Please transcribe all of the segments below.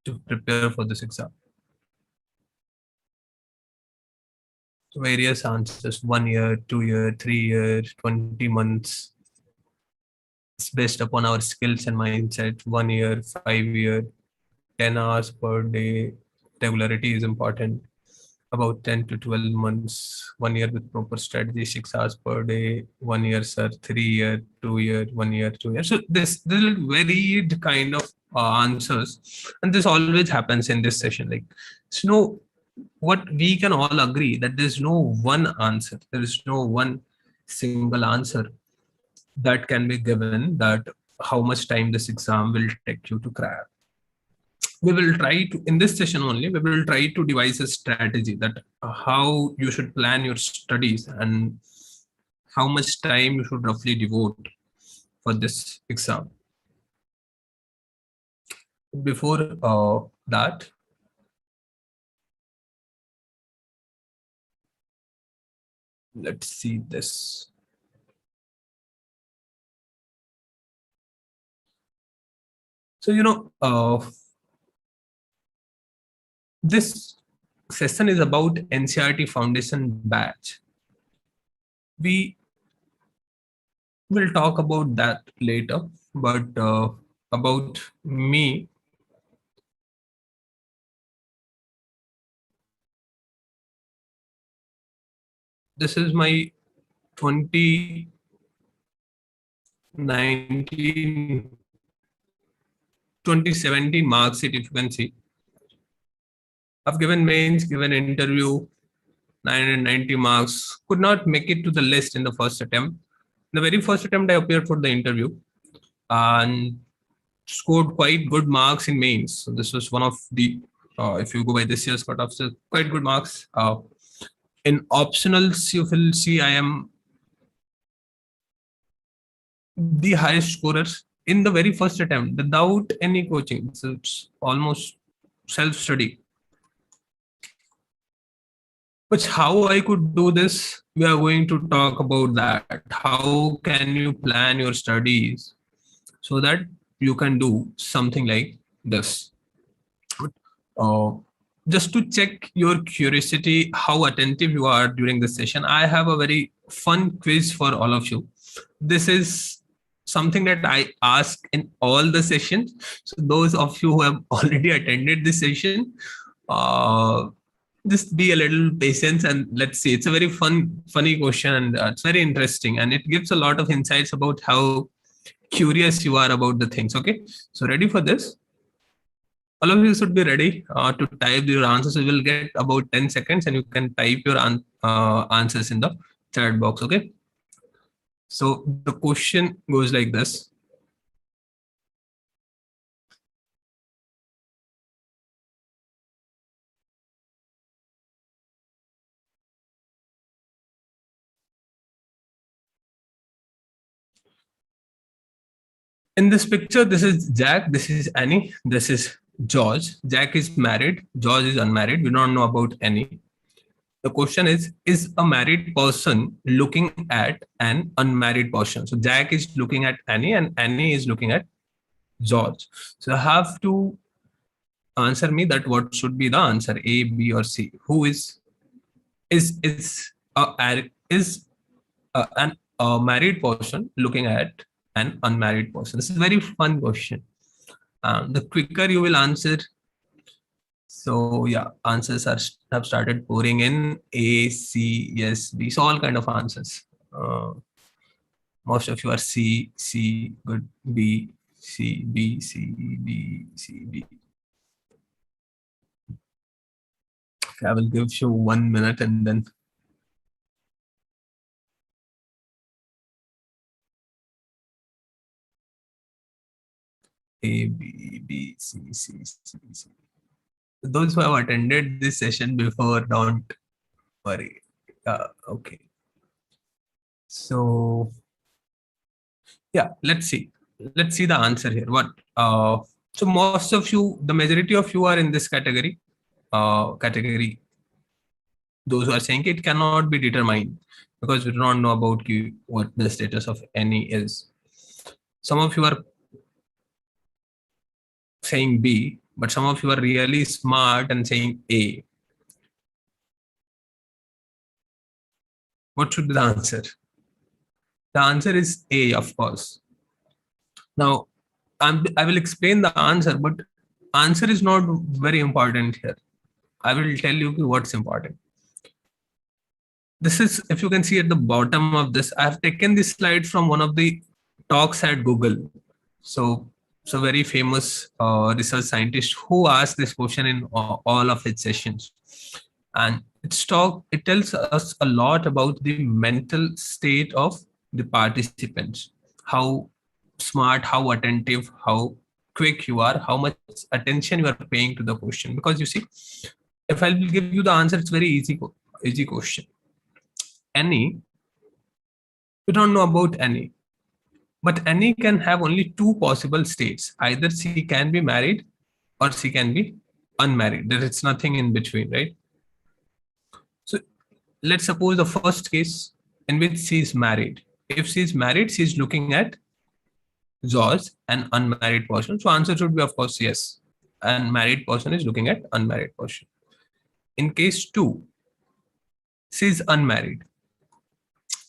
to prepare for this exam. Various answers: 1 year, 2 year, 3 years, 20 months. It's based upon our skills and mindset. 1 year, 5 year, 10 hours per day. Regularity is important. About 10 to 12 months. 1 year with proper strategy, 6 hours per day. 1 year, sir. 3 year, 2 year, 1 year, 2 years. So this is varied kind of answers, and this always happens in this session. Like, it's no, what we can all agree that there's no one answer. There is no one single answer that can be given that how much time this exam will take you to crack. We will try to, in this session only, we will try to devise a strategy that how you should plan your studies and how much time you should roughly devote for this exam. Before that, let's see this. So, this session is about NCERT Foundation batch. We will talk about that later, but about me, this is my 2019 2017 mark sheet. If you can see, I've given mains, given interview, 990 marks. Could not make it to the list in the first attempt. In the very first attempt, I appeared for the interview and scored quite good marks in mains. So this was one of the, if you go by this year's cutoff, so quite good marks. In optionals, you will see I am the highest scorers in the very first attempt without any coaching. So it's almost self-study. But how I could do this, we are going to talk about that. How can you plan your studies so that you can do something like this? Uh, just to check your curiosity, how attentive you are during this session, I have a very fun quiz for all of you. This is something that I ask in all the sessions. So those of you who have already attended this session, just be a little patient and let's see. It's a very funny question, and it's very interesting, and it gives a lot of insights about how curious you are about the things. Okay, so ready for this? All of you should be ready to type your answers. You will get about 10 seconds and you can type your answers in the chat box. Okay, so the question goes like this. In this picture, this is Jack, this is Annie, this is George. Jack is married, George is unmarried. We don't know about Annie. The question is a married person looking at an unmarried person? So Jack is looking at Annie and Annie is looking at George. So I have to answer me that what should be the answer, A, B, or C. Who is a married person looking at an unmarried person? This is a very fun question. The quicker you will answer, so yeah, answers have started pouring in. A, C, yes, B. So all kind of answers. Most of you are C, C, good. B, C, B, C, B, C, B. Okay, I will give you 1 minute and then. A, B, B, C, C, C, C. Those who have attended this session before, don't worry. Okay. So yeah, let's see the answer here. What so most of you, the majority of you are in this category. Those who are saying it cannot be determined because we do not know about you, what the status of any is. Some of you are saying B, but some of you are really smart and saying A. What should be the answer? The answer is A, of course. Now, I will explain the answer, but answer is not very important here. I will tell you what's important. This is, if you can see at the bottom of this, I have taken this slide from one of the talks at Google. So, very famous research scientist who asked this question in all of his sessions. And it tells us a lot about the mental state of the participants, how smart, how attentive, how quick you are, how much attention you are paying to the question. Because you see, if I will give you the answer, it's very easy question. Any, you don't know about any, but any can have only two possible states. Either she can be married or she can be unmarried. There is nothing in between, right? So let's suppose the first case in which she is married. If she is married, she is looking at George, an unmarried person. So answer should be, of course, yes. And married person is looking at unmarried person. In case 2, she is unmarried.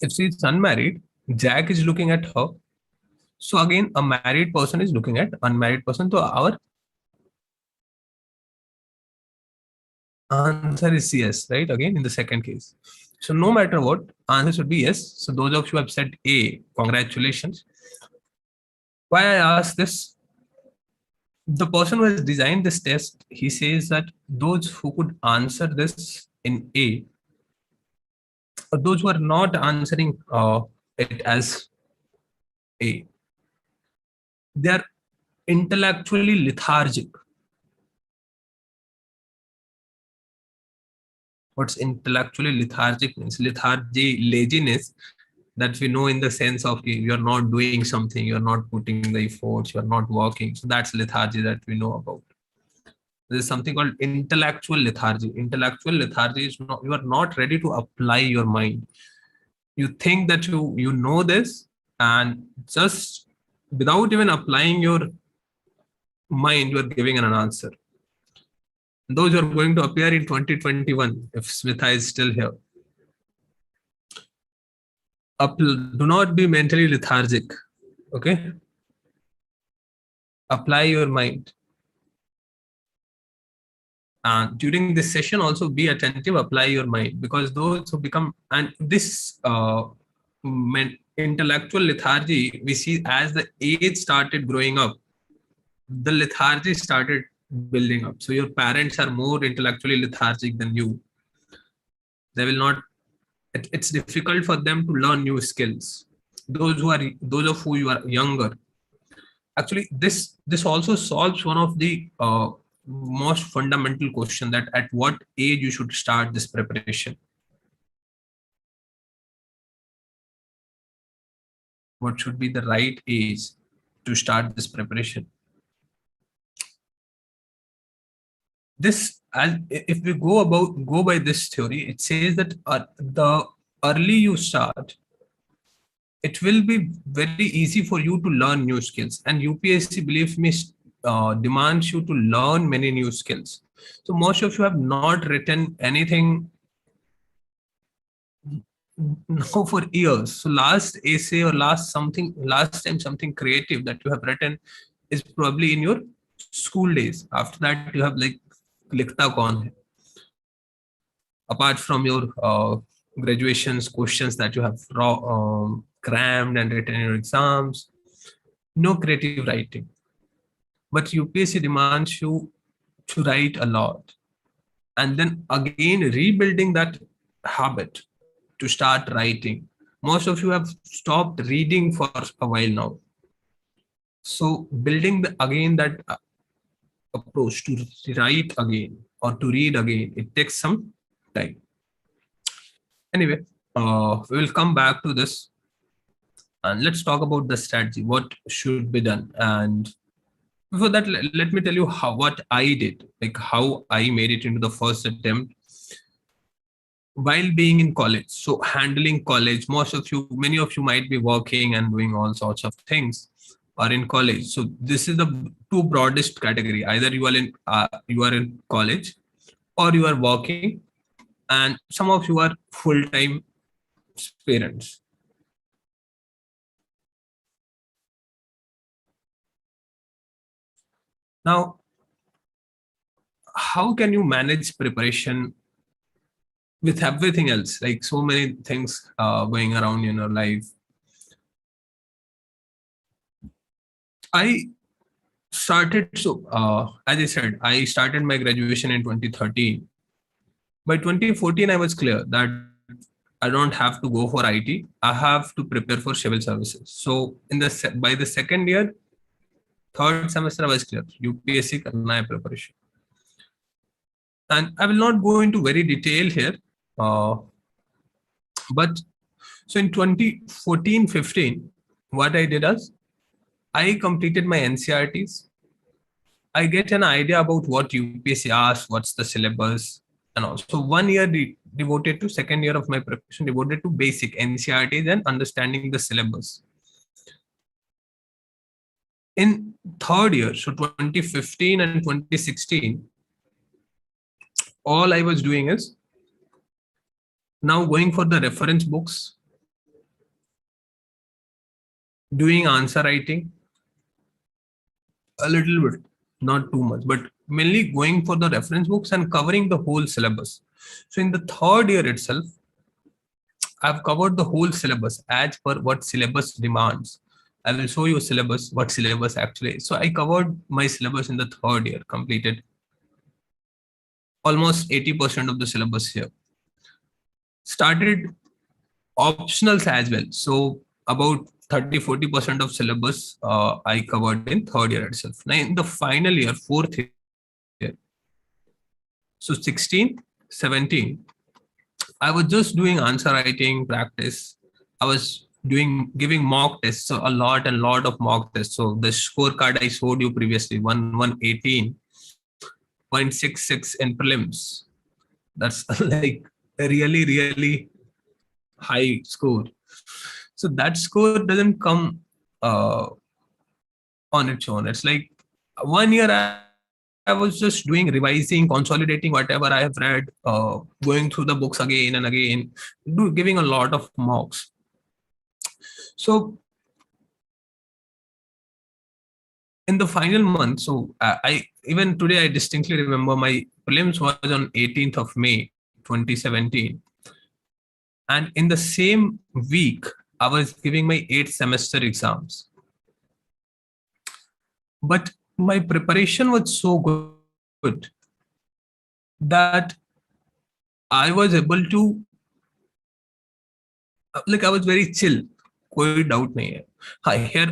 If she is unmarried, Jack is looking at her. So again, a married person is looking at unmarried person. So our answer is yes, right? Again, in the second case. So no matter what, answer should be yes. So those of you who have said A, congratulations. Why I ask this? The person who has designed this test, he says that those who could answer this in A, or those who are not answering it as A, they are intellectually lethargic. What's intellectually lethargic means? Lethargy, laziness, that we know in the sense of you're not doing something, you're not putting the efforts, you're not working. So that's lethargy that we know about. There's something called intellectual lethargy. Intellectual lethargy is not, you are not ready to apply your mind. You think that you know this, and just without even applying your mind, you are giving an answer. Those are going to appear in 2021 if Smitha is still here. Do not be mentally lethargic. Okay? Apply your mind. During this session, also be attentive, apply your mind, because those who become, and this intellectual lethargy, we see as the age started growing up, the lethargy started building up. So your parents are more intellectually lethargic than you. They will not, it's difficult for them to learn new skills. Those of who you are younger. Actually, this also solves one of the most fundamental question, that at what age you should start this preparation. What should be the right age to start this preparation? This, as if we go by this theory, it says that the early you start, it will be very easy for you to learn new skills. And UPSC, believe me, demands you to learn many new skills. So most of you have not written anything now for years. So last essay or last time something creative that you have written is probably in your school days. After that, you have like likhta kaun hai. Apart from your graduation's questions that you have crammed and written in your exams, no creative writing. But UPSC demands you to write a lot, and then again rebuilding that habit to start writing. Most of you have stopped reading for a while now. So building again that approach to write again or to read again, it takes some time. Anyway, we will come back to this, and let's talk about the strategy, what should be done. And before that, let me tell you what I did, like how I made it into the first attempt while being in college. So handling college, many of you might be working and doing all sorts of things, or in college. So this is the two broadest category. Either you are in college, or you are working, and some of you are full-time parents. Now, how can you manage preparation with everything else, like so many things going around in your life? I started, so as I said, I started my graduation in 2013. By 2014, I was clear that I don't have to go for IT. I have to prepare for civil services. So by the second year, third semester, I was clear. UPSC karna hai preparation. And I will not go into very detail here. But so in 2014-15, what I did is I completed my NCRTs. I get an idea about what UPSC asks, what's the syllabus, and all. So 1 year devoted to, second year of my preparation devoted to basic NCRTs and understanding the syllabus. In third year, so 2015 and 2016, all I was doing is now going for the reference books, doing answer writing a little bit, not too much, but mainly going for the reference books and covering the whole syllabus. So in the third year itself, I've covered the whole syllabus as per what syllabus demands. I will show you syllabus, what syllabus actually is. So I covered my syllabus in the third year, completed almost 80% of the syllabus here. Started optionals as well. So about 30-40% of syllabus I covered in third year itself. Now in the final year, fourth year, so 16, 17, I was just doing answer writing practice. I was giving mock tests, so a lot of mock tests. So the scorecard I showed you previously, 118.66 in prelims. That's like a really high score. So that score doesn't come on its own. It's like 1 year I was just doing revising, consolidating whatever I have read, going through the books again and again, giving a lot of mocks. So in the final month, so I even today I distinctly remember my prelims was on 18th of May 2017, and in the same week I was giving my 8th semester exams. But my preparation was so good that I was able to, like, I was very chill. कोई doubt नहीं है. Hi, here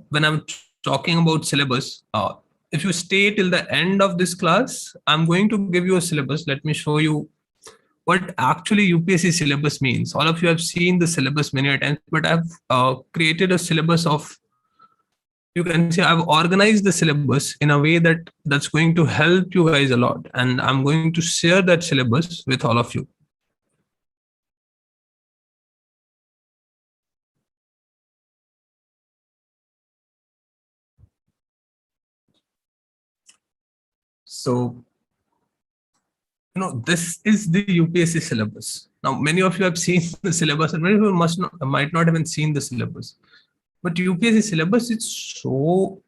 when I'm talking about syllabus, if you stay till the end of this class, I'm going to give you a syllabus. Let me show you what actually UPSC syllabus means. All of you have seen the syllabus many times, but I've created a syllabus of, you can say I've organized the syllabus in a way that's going to help you guys a lot. And I'm going to share that syllabus with all of you. So, this is the UPSC syllabus. Now, many of you have seen the syllabus and many of you might not have seen the syllabus. But UPSC syllabus is so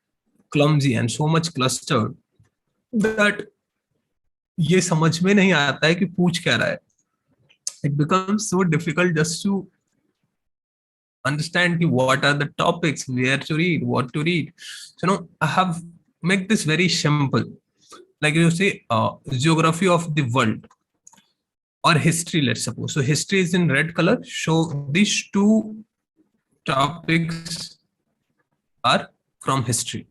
clumsy and so much clustered that ये समझ में नहीं आता है कि पूछ क्या रहा है. It becomes so difficult just to understand what are the topics, where to read, what to read. So, I have make this very simple. Like you say, geography of the world or history, let's suppose. So history is in red color. So these two topics are from history.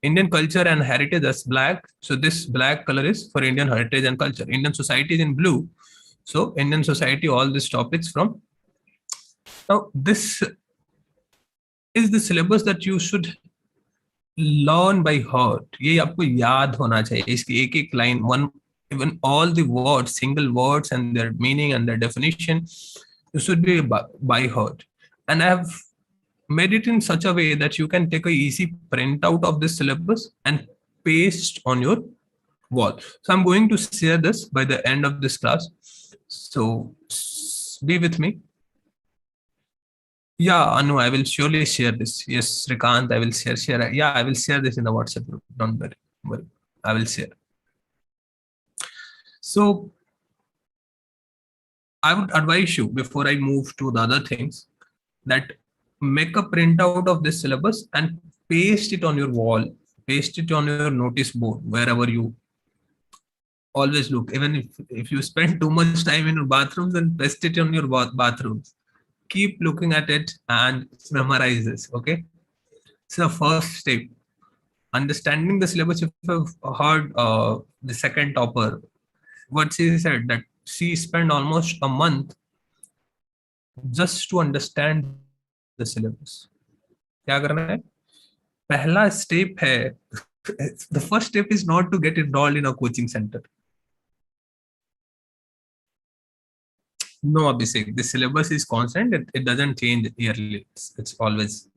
Indian culture and heritage is black. So this black color is for Indian heritage and culture. Indian society is in blue. So Indian society, all these topics from. Now this is the syllabus that you should learn by heart. ये आपको याद होना चाहिए. इसकी एक line, one, even all the words, single words and their meaning and their definition, you should be by heart. And I have made it in such a way that you can take a easy printout of this syllabus and paste on your wall. So I'm going to share this by the end of this class. So be with me. Yeah, Anu, I will surely share this. Yes, Srikant, I will share. Yeah, I will share this in the WhatsApp group. Don't worry. I will share. So I would advise you before I move to the other things that make a printout of this syllabus and paste it on your wall, paste it on your notice board, wherever you always look. Even if you spend too much time in your bathrooms, and paste it on your bathrooms. Keep looking at it and memorize this. Okay. So first step, understanding the syllabus. If you've heard the second topper, what she said that she spent almost a month just to understand the syllabus. क्या करना है? पहला step है. The first step is not to get enrolled in a coaching center. No, Abhishek, the syllabus is constant. It doesn't change yearly. It's always,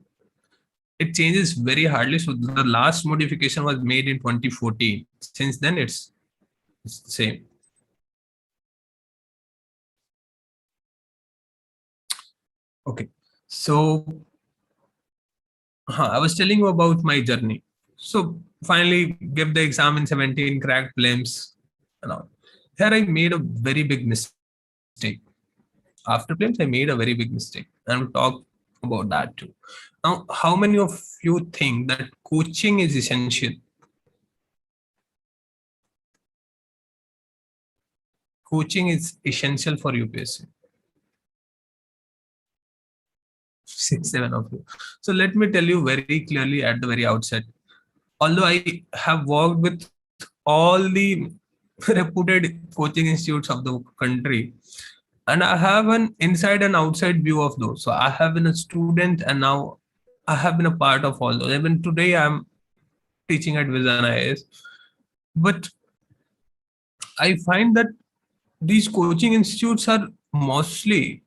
it changes very hardly. So the last modification was made in 2014. Since then, it's the same. Okay. So I was telling you about my journey. So finally, gave the exam in 17, cracked prelims, and all. Here I made a very big mistake. After prelims, I made a very big mistake, and we'll talk about that too. Now, how many of you think that coaching is essential? Coaching is essential for UPSC. 6, 7 of you. So let me tell you very clearly at the very outset. Although I have worked with all the reputed coaching institutes of the country, and I have an inside and outside view of those. So I have been a student, and now I have been a part of all those. Even today, I'm teaching at Vision IAS. But I find that these coaching institutes are mostly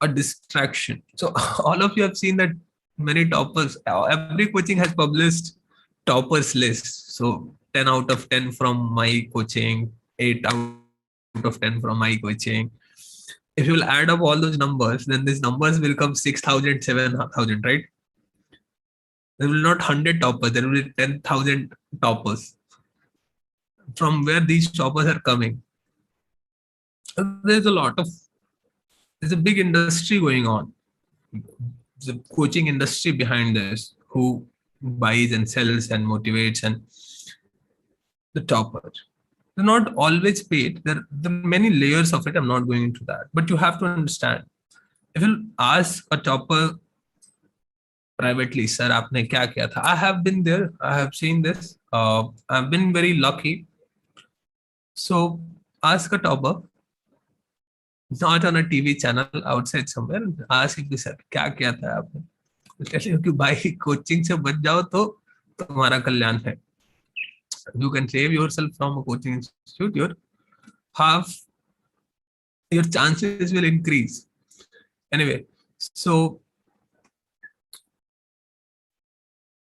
a distraction. So all of you have seen that many toppers, every coaching has published toppers list. So 10 out of 10 from my coaching, 8 out of 10 from my coaching. If you will add up all those numbers, then these numbers will come 6,000, 7,000, right? There will not 100 toppers, there will be 10,000 toppers. From where these toppers are coming? There's a lot of, there's a big industry going on. The coaching industry behind this, who buys and sells and motivates, and the topper. They're not always paid. There are many layers of it. I'm not going into that. But you have to understand. If you ask a topper privately, sir, आपने क्या किया था? I have been there. I have seen this. I've been very lucky. So ask a topper, not on a TV channel, outside somewhere, and ask him, sir, क्या किया था आपने? Tell you कि भाई coaching से बच जाओ तो तुम्हारा कल्याण है. You can save yourself from a coaching institute. Your chances will increase. Anyway, so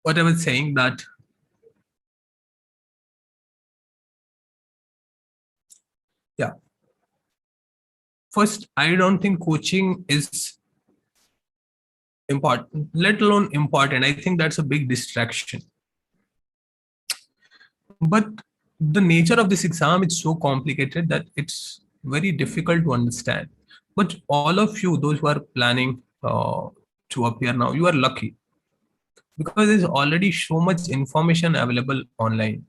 what I was saying that yeah, first, I don't think coaching is important, let alone important. I think that's a big distraction. But the nature of this exam is so complicated that it's very difficult to understand. But all of you, those who are planning to appear now, you are lucky because there's already so much information available online.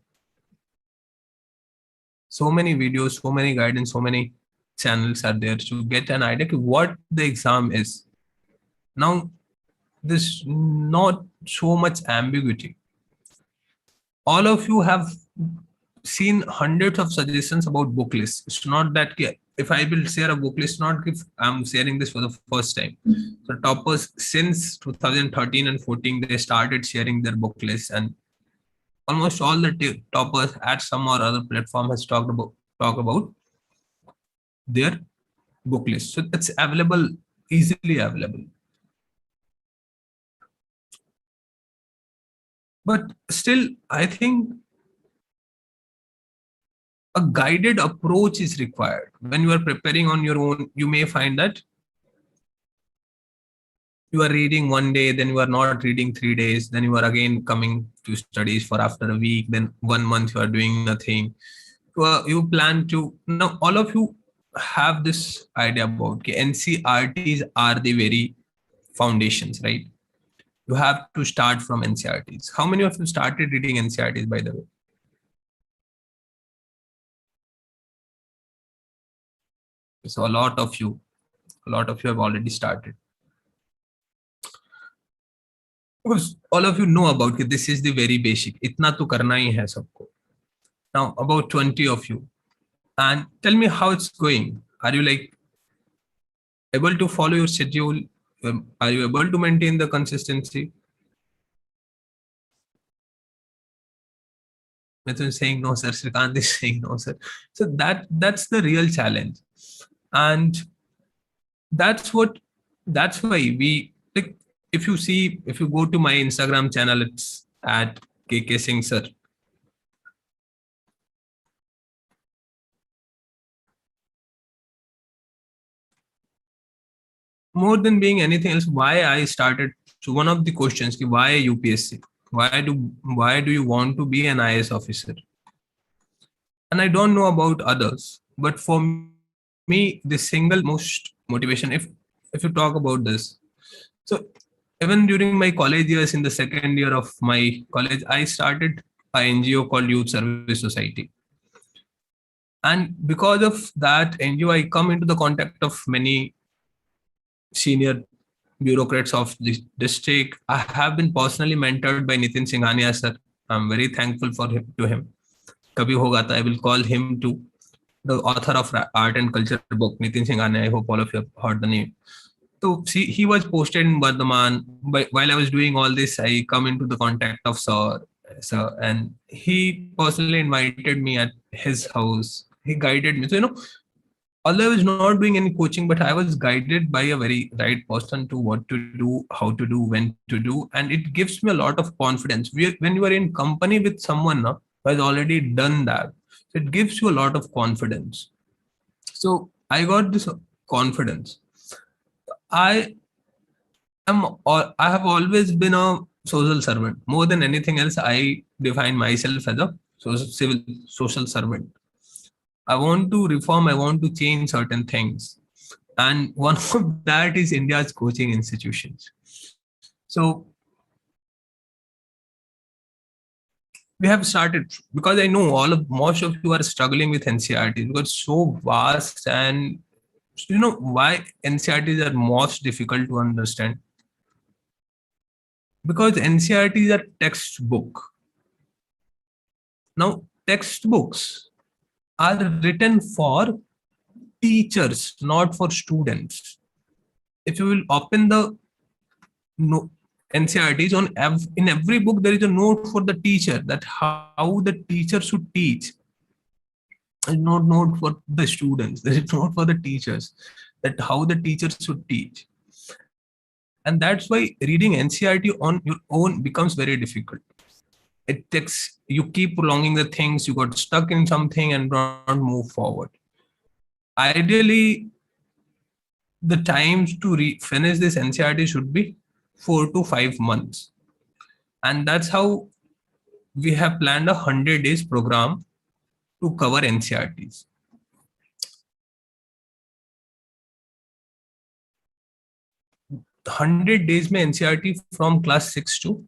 So many videos, so many guidance, so many channels are there to get an idea of what the exam is. Now, there's not so much ambiguity. All of you have seen hundreds of suggestions about book lists. It's not that if I will share a book list, not if I'm sharing this for the first time. So toppers since 2013 and 14, they started sharing their book lists, and almost all the toppers at some or other platform has talk about their book list. So it's available, easily available. But still, I think a guided approach is required. When you are preparing on your own, you may find that you are reading one day, then you are not reading 3 days, then you are again coming to studies for after a week, then 1 month you are doing nothing. You plan to, now all of you have this idea about okay, NCRTs are the very foundations, right? You have to start from NCRTs. How many of you started reading NCRTs, by the way? So a lot of you have already started. Because all of you know about it, this is the very basic. Itna to karna hi hai sabko. Now, about 20 of you. And tell me how it's going. Are you like able to follow your schedule? Are you able to maintain the consistency? Mithun is saying no, sir. Srikant is saying no, sir. So that's the real challenge. And that's what that's why we like if you see, if you go to my Instagram channel, it's at KK Singh sir. More than being anything else, why I started, so one of the questions why UPSC, why do you want to be an IS officer? And I don't know about others, but for me the single most motivation, if you talk about this, so even during my college years, in the second year of my college, I started a NGO called Youth Service Society. And because of that NGO, I come into the contact of many senior bureaucrats of the district. I have been personally mentored by Nitin Singhania sir. I'm very thankful for him, to him. Kabhi hoga to I will call him to the author of art and culture book, Nitin Singhania. I hope all of you have heard the name. So see, he was posted in Bardhaman. But while I was doing all this, I come into the contact of sir, and he personally invited me at his house. He guided me. So although I was not doing any coaching, but I was guided by a very right person to what to do, how to do, when to do, and it gives me a lot of confidence. When you are in company with someone who has already done that, it gives you a lot of confidence. So I got this confidence. I or I have always been a social servant. More than anything else, I define myself as a civil social servant. I want to reform, I want to change certain things. And one of that is India's coaching institutions. So we have started because I know most of you are struggling with NCRT because it's so vast, and why NCRTs are most difficult to understand, because NCRTs are textbook. Now, textbooks are written for teachers, not for students. If you will open the no, NCRTs, in every book there is a note for the teacher, that how the teacher should teach. There is no note for the students. There is note for the teachers, that how the teachers should teach. And that's why reading NCRT on your own becomes very difficult. It takes, you keep prolonging the things, you got stuck in something and don't move forward. Ideally, the times to finish this NCRT should be 4 to 5 months. And that's how we have planned a 100 days program to cover NCRTs. 100 days में NCRT from class 6 to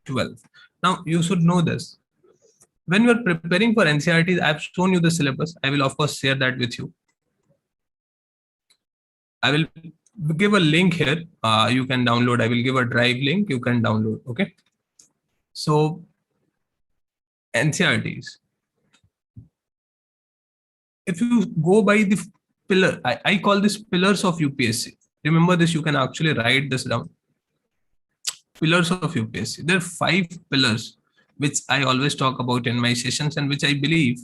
12. Now you should know this. When you are preparing for NCRTs, I've shown you the syllabus. I will of course share that with you. I will give a link here. You can download. I will give a drive link. You can download. Okay. So NCRTs. If you go by the pillar, I call this pillars of UPSC. Remember this. You can actually write this down. Pillars of UPSC. There are 5 pillars which I always talk about in my sessions and which I believe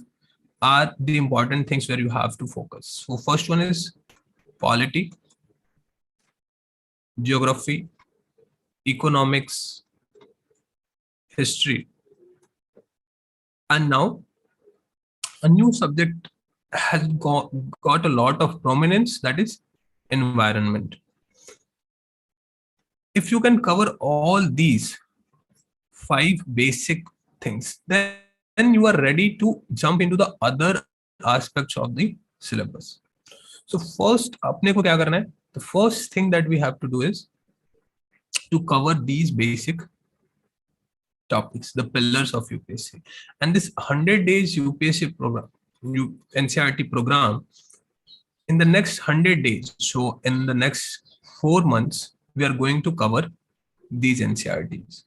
are the important things where you have to focus. So first one is polity, geography, economics, history. And now a new subject has got a lot of prominence, that is environment. If you can cover all these 5 basic things, then you are ready to jump into the other aspects of the syllabus. So first, अपने को क्या करना है? The first thing that we have to do is to cover these basic topics, the pillars of UPSC. And this 100 days UPSC program, NCRT program, in the next 100 days, so in the next 4 months, we are going to cover these NCRTs.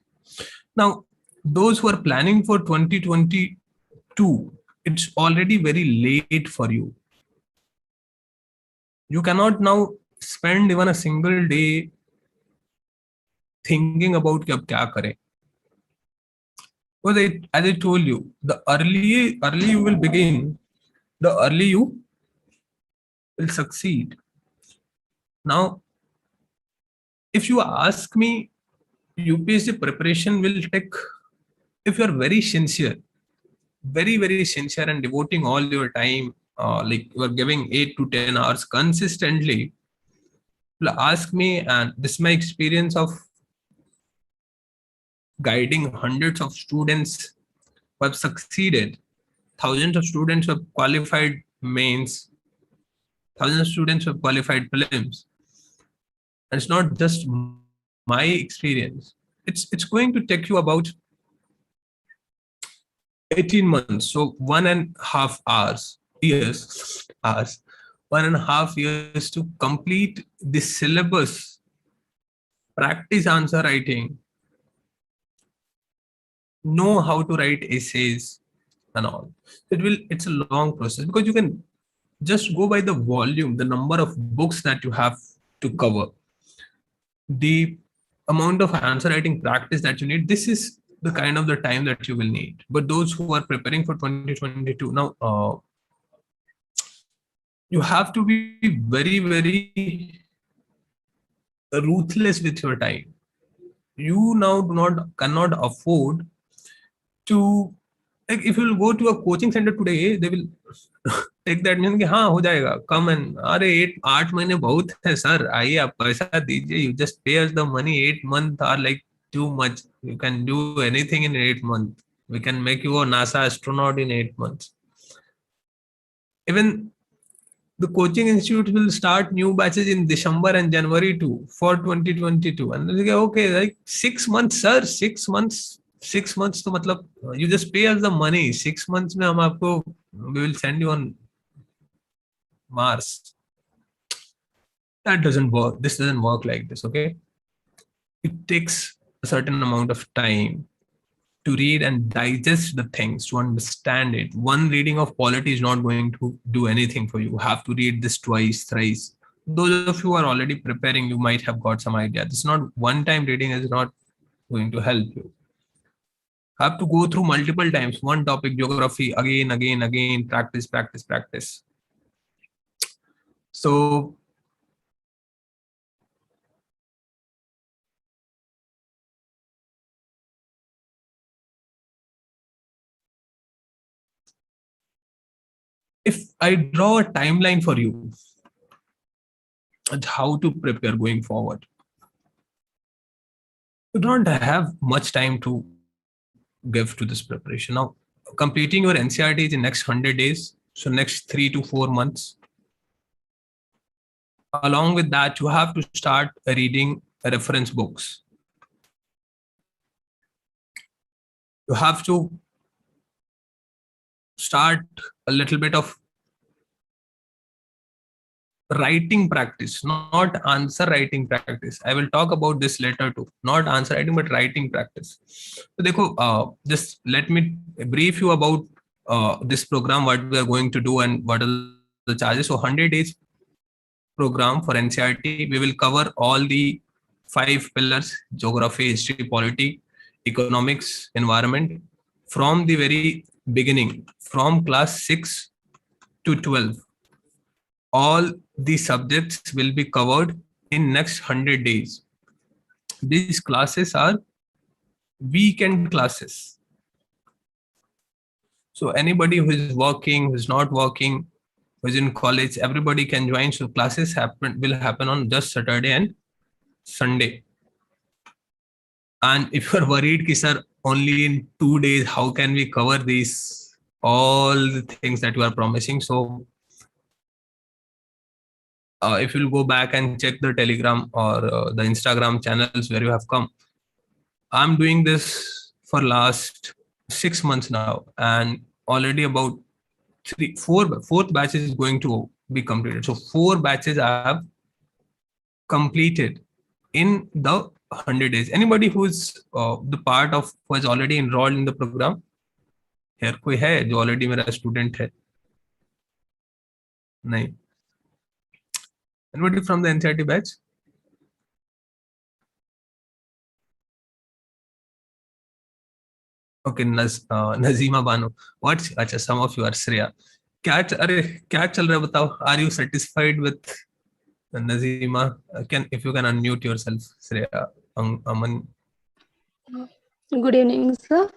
Now, those who are planning for 2022, it's already very late for you. You cannot now spend even a single day thinking about कि अब क्या करें. Because as I told you, the early you will begin, the early you will succeed. Now, if you ask me, UPSC preparation will take, if you are very sincere, very sincere and devoting all your time, like you are giving 8 to 10 hours consistently, ask me, and this is my experience of guiding hundreds of students who have succeeded, thousands of students who have qualified mains, thousands of students who have qualified prelims. And it's not just my experience. It's going to take you about 18 months, so 1.5 years, 1.5 years to complete the syllabus, practice answer writing, know how to write essays and all. It's a long process, because you can just go by the volume, the number of books that you have to cover, the amount of answer writing practice that you need. This is the kind of the time that you will need. But those who are preparing for 2022 now, you have to be very ruthless with your time. You now cannot afford to, like, if you will go to a coaching center today, they will take that mean कि हाँ हो जाएगा, come and अरे 8 महीने बहुत है sir, आइए आप पैसा दीजिए, you just pay us the money. 8 months are like too much. You can do anything in 8 months. We can make you a NASA astronaut in 8 months. Even the coaching institute will start new batches in December and January too for 2022. And they go, okay, like 6 months, sir, 6 months. 6 months to matlab, you just pay us the money. 6 months mein hum aapko, we will send you on Mars. That doesn't work. This doesn't work like this, okay? It takes a certain amount of time to read and digest the things, to understand it. One reading of polity is not going to do anything for you. You have to read this twice, thrice. Those of you who are already preparing, you might have got some idea. This is not one-time reading, is not going to help you. Have to go through multiple times, one topic, geography, again, practice. So if I draw a timeline for you, how to prepare going forward, you don't have much time to give to this preparation. Now, completing your NCRT is in next 100 days, so next 3 to 4 months. Along with that, you have to start reading reference books. You have to start a little bit of writing practice, not answer writing practice. I will talk about this later too. Not answer writing, but writing practice. So, dekho, just let me brief you about this program, what we are going to do and what are the charges. So 100 days program for NCRT, we will cover all the 5 pillars: geography, history, polity, economics, environment, from the very beginning, from class 6 to 12. All the subjects will be covered in next 100 days. These classes are weekend classes. So anybody who is working, who's not working, who's in college, everybody can join. So classes will happen on just Saturday and Sunday. And if you're worried, ki sir, only in 2 days, how can we cover these all the things that you are promising? So if you'll go back and check the Telegram or the Instagram channels where you have come, I'm doing this for last 6 months now, and already about fourth batch is going to be completed. So 4 batches I have completed in the 100 days. Anybody who is the part of who is already enrolled in the program, here कोई है जो already मेरा student है? नहीं. Anybody from the NCERT batch? Okay, Nazima Banu. What's अच्छा, some of you are Shreya. अरे क्या चल रहा है बताओ? Are you satisfied with Nazima? Can if you can unmute yourself, Shreya, Aman. Good evening sir.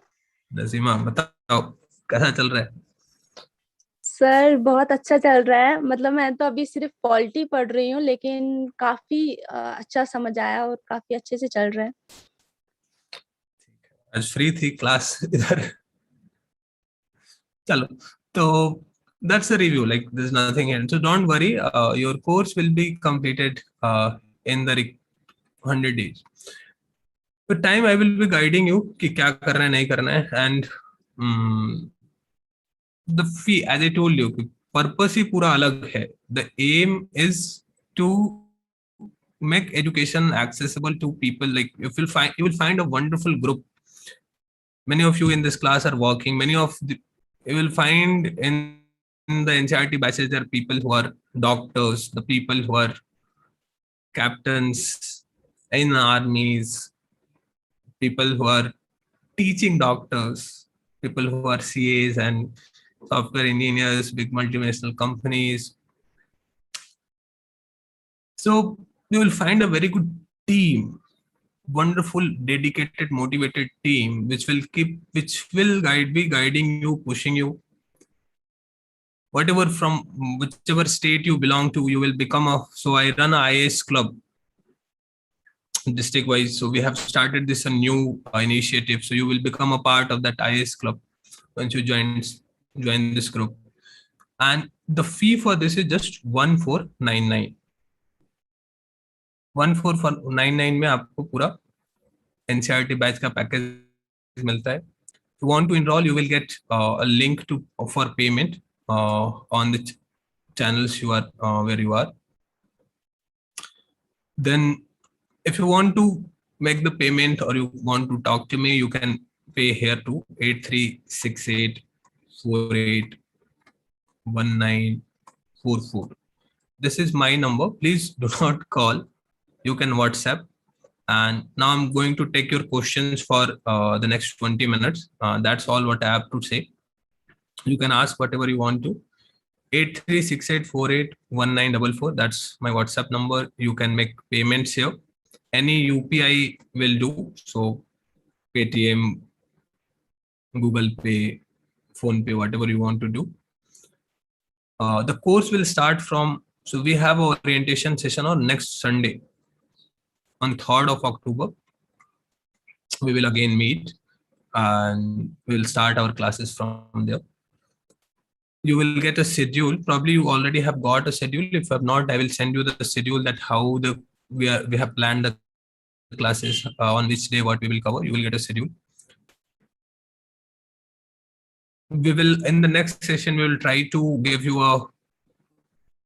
Najima बताओ कैसा चल रहा है? सर बहुत अच्छा चल रहा है. मतलब मैं तो अभी सिर्फ पॉलिटी पढ़ रही हूँ, लेकिन काफी अच्छा समझ आया और काफी अच्छे से चल रहा है. आज फ्री थी क्लास इधर. चलो तो that's the review. Like there's nothing in. So don't worry. Your course will be completed in the 100 days. The time I will be guiding you कि क्या करना है नहीं करना है, and the fee, as I told you, purpose ही पूरा अलग है. The aim is to make education accessible to people. Like you will find a wonderful group. Many of you in this class are working. You will find in the NCERT batches there are people who are doctors, the people who are captains in armies, people who are teaching doctors, people who are CAs and software engineers, big multinational companies. So you will find a very good team, wonderful, dedicated, motivated team, which will be guiding you, pushing you. Whatever from whichever state you belong to, you will become so I run a IAS club district wise. So we have started this a new initiative. So you will become a part of that IAS club once you join this group. And the fee for this is just 1499. 1499 में आपको पूरा NCERT batch का package मिलता है. If you want to enroll, you will get a link for payment on the channels you are where you are. Then if you want to make the payment or you want to talk to me, you can pay here to 8368481944. This is my number. Please do not call. You can WhatsApp. And now I'm going to take your questions for the next 20 minutes. That's all what I have to say. You can ask whatever you want to. 8368481944. That's my WhatsApp number. You can make payments here. Any UPI will do. So Paytm, Google Pay, Phone Pay, whatever you want to do. The course will start from, so we have our orientation session on next Sunday, on 3rd of October. We will again meet and we'll start our classes from there. You will get a schedule. Probably you already have got a schedule. If you have not, I will send you the schedule that how we have planned the classes on which day what we will cover. You will get a schedule. We will in the next session we will try to give you a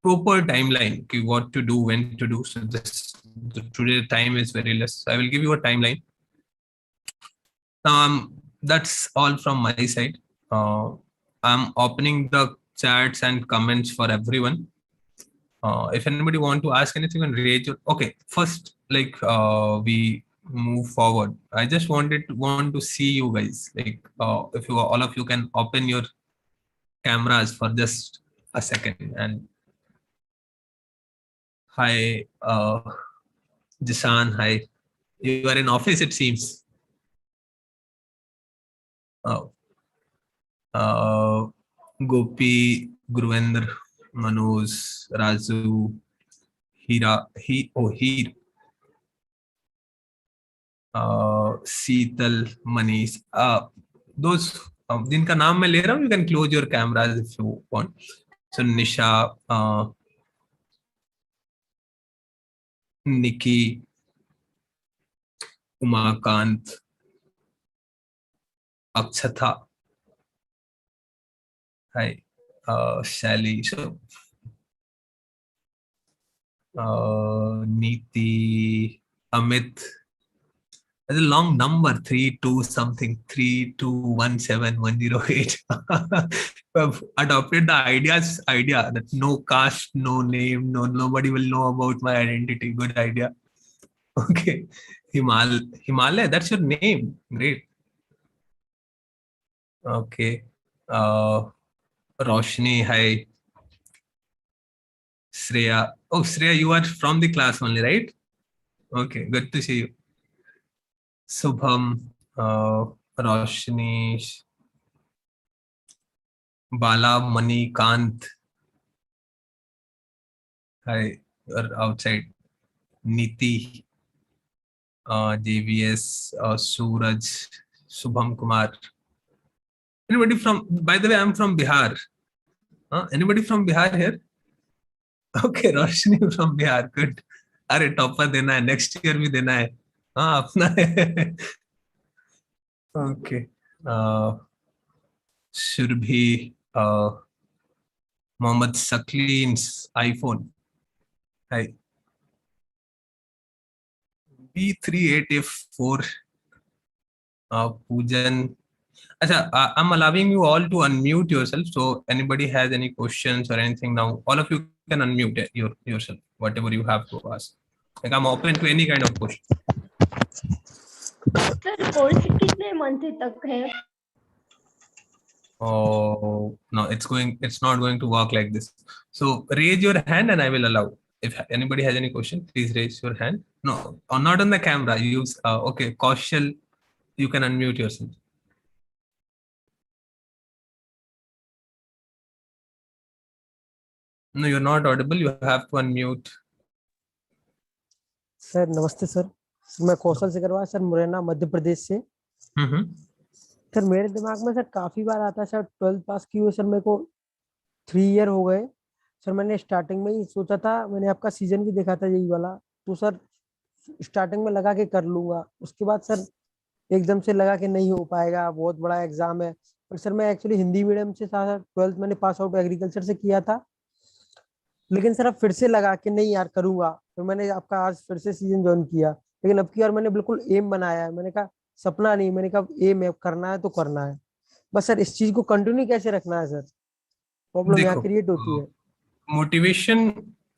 proper timeline, okay, what to do, when to do. So today the time is very less. So I will give you a timeline. That's all from my side. I'm opening the chats and comments for everyone. If anybody want to ask anything, you can raise your. Okay, first, like we move forward. I just want to see you guys. Like if you all of you can open your cameras for just a second. And hi, Jisan. Hi. You are in office, it seems. Oh, Gopi, Gurvendra, Manoj, Raju, Heer, Seetal, Manish. Those जिनका नाम मैं ले रहा हूँ, you can close your cameras if you want. So Nisha, Nikki, Umakant, Akshata, hi, Sally, so Neeti, Amit. There's a long number, 32 something, 3217108. I've adopted the idea that no caste, no name, nobody will know about my identity. Good idea. Okay. Himalaya, that's your name. Great. Okay. Roshni, hi. Shreya. Oh, Shreya, you are from the class only, right? Okay, good to see you. Subham, Roshni, Bala, Manikant. Hi, you're outside. Niti, JVS, Suraj, Subham Kumar. Anybody from, by the way, I'm from Bihar. Anybody from Bihar here? Okay, Roshni from Bihar. Good. अरे topper देना है, next year भी देना है. हाँ अपना है. Okay. Surabhi, Mohammad सकलीन्स, iPhone. Hi. B38F4, Poojan. Acha, I'm allowing you all to unmute yourself. So anybody has any questions or anything now, all of you can unmute yourself, whatever you have to ask. Like I'm open to any kind of question. Sir course कितने month तक है? Oh no, it's not going to work like this. So raise your hand and I will allow. If anybody has any question, please raise your hand. No, not on the camera. Use okay, Kaushal, you can unmute yourself. No, you're not audible. You have to unmute. Sir नमस्ते sir. मैं कौशल से करवा sir, Morena Madhya Pradesh से. Sir मेरे दिमाग में sir काफी बार आता है सर, 12th पास की हुई सर मेरे को 3 ईयर हो गए सर. मैंने स्टार्टिंग में ही सोचा था, मैंने आपका सीजन भी देखा था यही वाला, तो सर स्टार्टिंग में लगा के कर लूंगा. उसके बाद सर एकदम से लगा कि नहीं हो पाएगा, बहुत बड़ा एग्जाम है. पर सर मैं एक्चुअली हिंदी मीडियम से था सर, 12th मैंने पास आउट एग्रीकल्चर से किया था. लेकिन सर अब फिर से लगा कि नहीं यार करूंगा, तो मैंने आपका आज फिर से सीजन ज्वाइन किया. लेकिन अब की बार मैंने बिल्कुल एम बनाया है. मैंने कहा सपना नहीं, मैंने कहा एम है, करना है तो करना है बस. सर इस चीज को कंटिन्यू कैसे रखना है सर, प्रॉब्लम यहाँ क्रिएट होती है. Motivation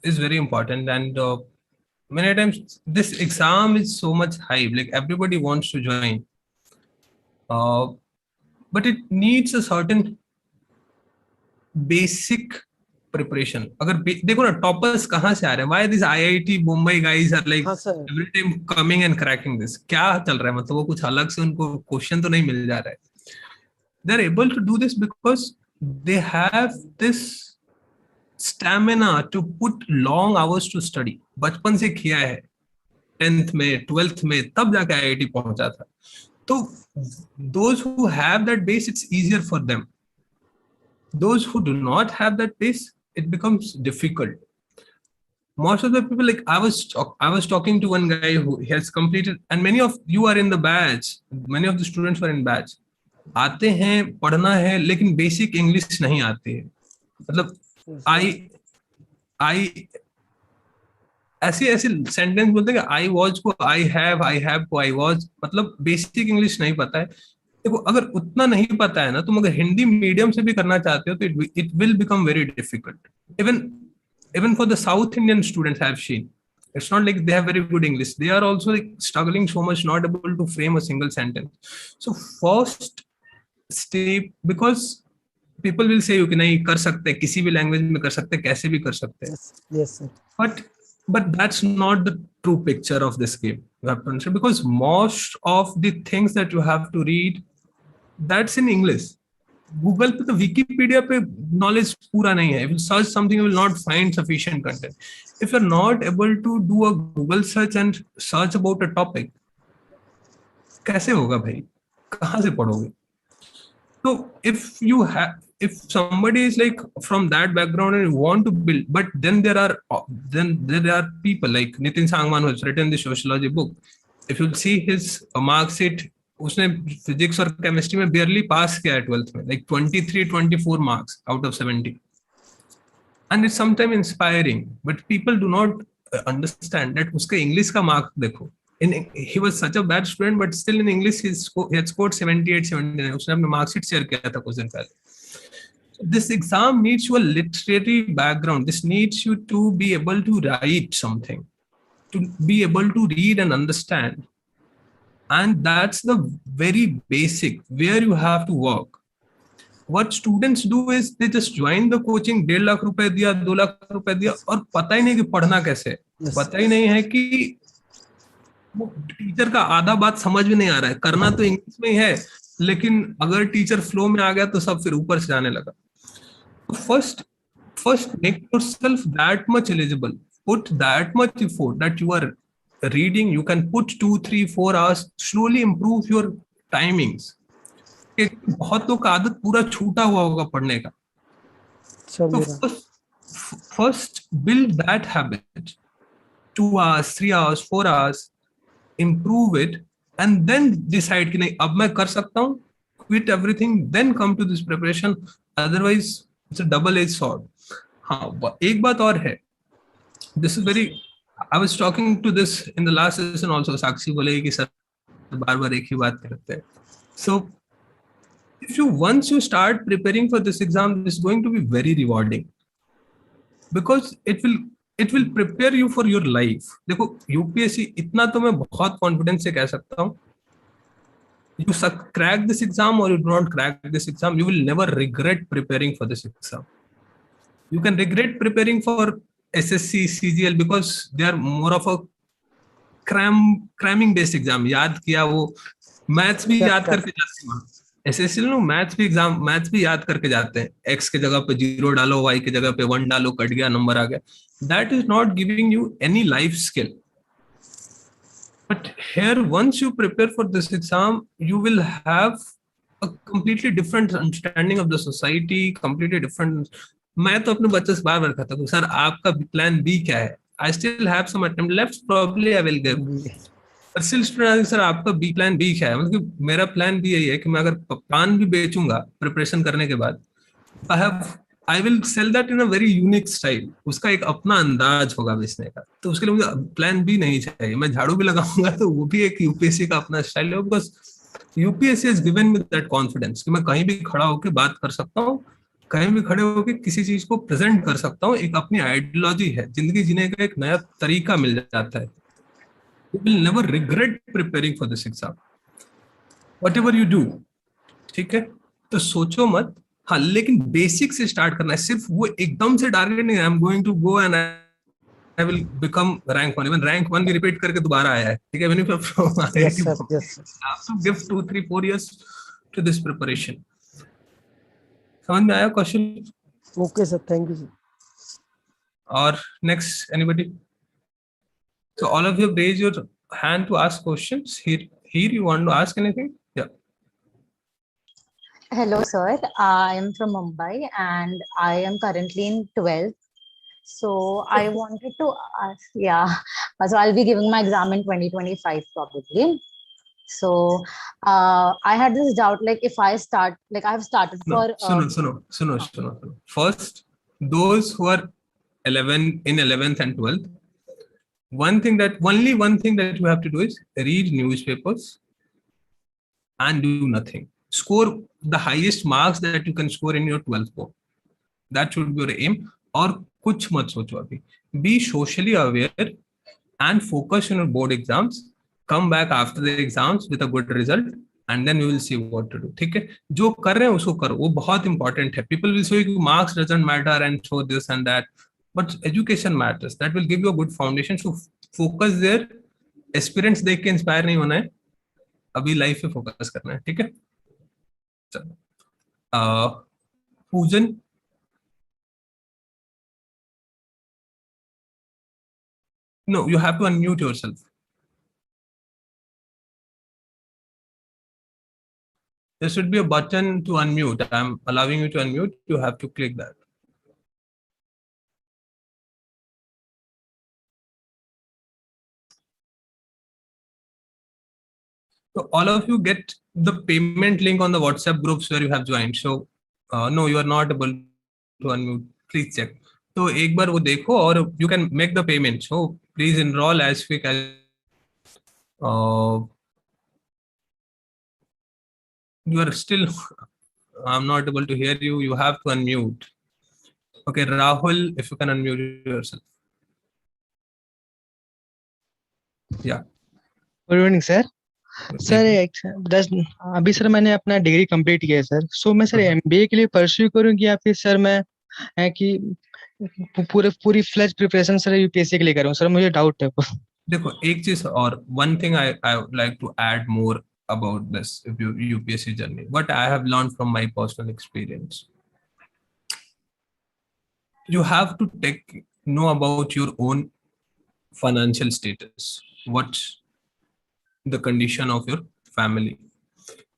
is very important, and many times this exam is so much hype, like everybody wants to join, but it needs a certain basic preparation. अगर देखो ना टॉपर्स कहाँ से आ रहे हैं, why these IIT Mumbai guys are like every time coming and cracking this, क्या चल रहा है, मतलब वो कुछ अलग से उनको क्वेश्चन तो नहीं मिल जा रहा है. They're able to do this because they have this stamina to put long hours to study. बचपन से किया है, 10th में 12th में, तब जाके IIT पहुंचा था. तो those who have that base, it's easier for them. Those who do not have that base, it becomes difficult. Most of the people, like I was talking to one guy who has completed, and many of you are in the batch, many of the students were in batch. आते हैं, पढ़ना है, लेकिन basic English नहीं आती है. मतलब आई ऐसे सेंटेंस बोलते हैं कि आई वॉज को आई हैव को आई वॉज, मतलब बेसिक इंग्लिश नहीं पता है. देखो अगर उतना नहीं पता है ना, तुम अगर हिंदी मीडियम से भी करना चाहते हो तो it will become very difficult. even for the South Indian students I have seen, it's not like they have very good English, they are also like struggling so much, not able to frame a single sentence. So first step, because people will say you कि नहीं कर सकते, किसी भी language में कर सकते, कैसे भी कर सकते हैं. Yes sir. But that's not the true picture of this game. You have to understand, because most of the things that you have to read that's in English. Google पे तो विकिपीडिया पे नॉलेज पूरा नहीं है. If you search something, you will not find sufficient content. If you're not able to do a Google search and search about a topic, कैसे होगा भाई? कहाँ से पढ़ोगे? So if somebody is like from that background and want to build, but then there are people like Nitin Sangwan who has written the sociology book. If you see his mark sheet, उसने physics और chemistry में barely पास किया है 12th में, like 23-24 marks out of 70. And it's sometimes inspiring, but people do not understand that उसके English का mark देखो. He was such a bad student, but still in English he had scored 78, 79. उसने अपने marksheet share किया था कुछ दिन पहले. This exam needs you a literary background. This needs you to be able to write something, to be able to read and understand. And that's the very basic where you have to work. What students do is they just join the coaching, 1.5 lakh रुपए दिया, 2 लाख रुपए दिया, और पता ही नहीं कि पढ़ना कैसे. पता ही नहीं है कि वो टीचर का आधा बात समझ में नहीं आ रहा है. करना तो इंग्लिश में ही है, लेकिन अगर टीचर फ्लो में आ गया तो सब फिर ऊपर से जाने लगा. First make yourself that much eligible. Put that much effort that you are reading. You can put 2, 3, 4 hours. Slowly improve your timings. बहुत लोग का आदत पूरा छूटा हुआ होगा पढ़ने का. So first build that habit. 2 hours, 3 hours, 4 hours. Improve it and then decide कि नहीं अब मैं कर सकता हूँ. Quit everything, then come to this preparation. Otherwise it's a double-edged sword. हाँ, एक बात और है. This is very. I was talking to this in the last session also. साक्षी बोले कि सर बार-बार एक ही बात करते हैं. So if once you start preparing for this exam, this is going to be very rewarding because it will prepare you for your life. देखो UPSC इतना तो मैं बहुत कॉन्फिडेंस से कह सकता हूँ. You crack this exam or you do not crack this exam, you will never regret preparing for this exam. You can regret preparing for SSC, CGL because they are more of a cramming based exam. याद किया वो maths भी याद करके जाते हैं. SSC लो maths भी याद करके जाते हैं. X के जगह पे 0 डालो, Y के जगह पे 1 डालो, कट गया नंबर आ गया. That is not giving you any life skill. But here, once you prepare for this exam, you will have a completely different understanding of the society, completely different. मैं तो अपने बच्चे से बार-बार कहता हूँ, सर आपका प्लान बी क्या है? I still have some attempt left, probably I will give. But still student sir आपका बी प्लान बी क्या है? मतलब मेरा प्लान बी यही है कि मैं अगर पान भी बेचूंगा प्रिपरेशन करने के बाद, I will sell that in a very unique style. उसका एक अपना अंदाज होगा बेचने का. तो उसके लिए मुझे प्लान बी नहीं चाहिए. मैं झाड़ू भी लगाऊंगा तो वो भी एक यूपीएससी का अपना स्टाइल है. Because UPSC has given me that confidence कि मैं कहीं भी खड़ा होकर बात कर सकता हूँ, कहीं भी खड़े होकर किसी चीज को प्रेजेंट कर सकता हूँ. एक अपनी आइडियोलॉजी है, जिंदगी जीने का एक नया तरीका मिल जाता है. You will never regret preparing for this exam. Whatever you do, ठीक है? तो सोचो मत. हाँ, लेकिन बेसिक से स्टार्ट करना है. सिर्फ वो एकदम से टारगेट नहीं है. I am going to go and I will become rank 1. Even rank 1 भी रिपीट करके दोबारा आया है. ठीक है? When you from yes to give 2, 3, 4 years to this preparation. समझ में आया question? Okay sir, thank you sir. और next anybody? So all of you have raised your hand to ask questions. Here you want to ask anything? Yeah. Hello, sir. I am from Mumbai and I am currently in 12th. So I wanted to ask, so I'll be giving my exam in 2025 probably. So I had this doubt, like if I start, like I have started for... Suno. First, those who are in 11th and 12th, only one thing that you have to do is read newspapers and do nothing. Score the highest marks that you can score in your 12th board. That should be your aim. और कुछ मत सोचो अभी. Be socially aware and focus on your board exams. Come back after the exams with a good result and then you will see what to do. ठीक है? जो कर रहे हैं उसको करो. वो बहुत important है. People will say marks doesn't matter and show this and that. But education matters. That will give you a good foundation. So focus there. Aspirants देख के inspire नहीं होना है. अभी life पे focus करना है. ठीक है? Poojan. No, you have to unmute yourself. There should be a button to unmute. I'm allowing you to unmute. You have to click that. So all of you get the payment link on the WhatsApp groups where you have joined. So no, you are not able to unmute. Please check. So एक बार वो देखो और you can make the payment. So please enroll as quick as you are still. I'm not able to hear you. You have to unmute. Okay, Rahul, if you can unmute yourself. Yeah. Good evening sir. Sir अभी sir मैंने अपना degree complete किया है sir. सो मैं sir MBA के लिए pursue करूँ या फिर सर मैं है कि पूरी फ्लेज प्रिपरेशन सर यूपीएससी के लिए करूँ सर. मुझे डाउट है. देखो एक चीज और one thing I would like to add more about this if you UPSC journey. What I have learned from my personal experience. You have to know about your own financial status. What's the condition of your family?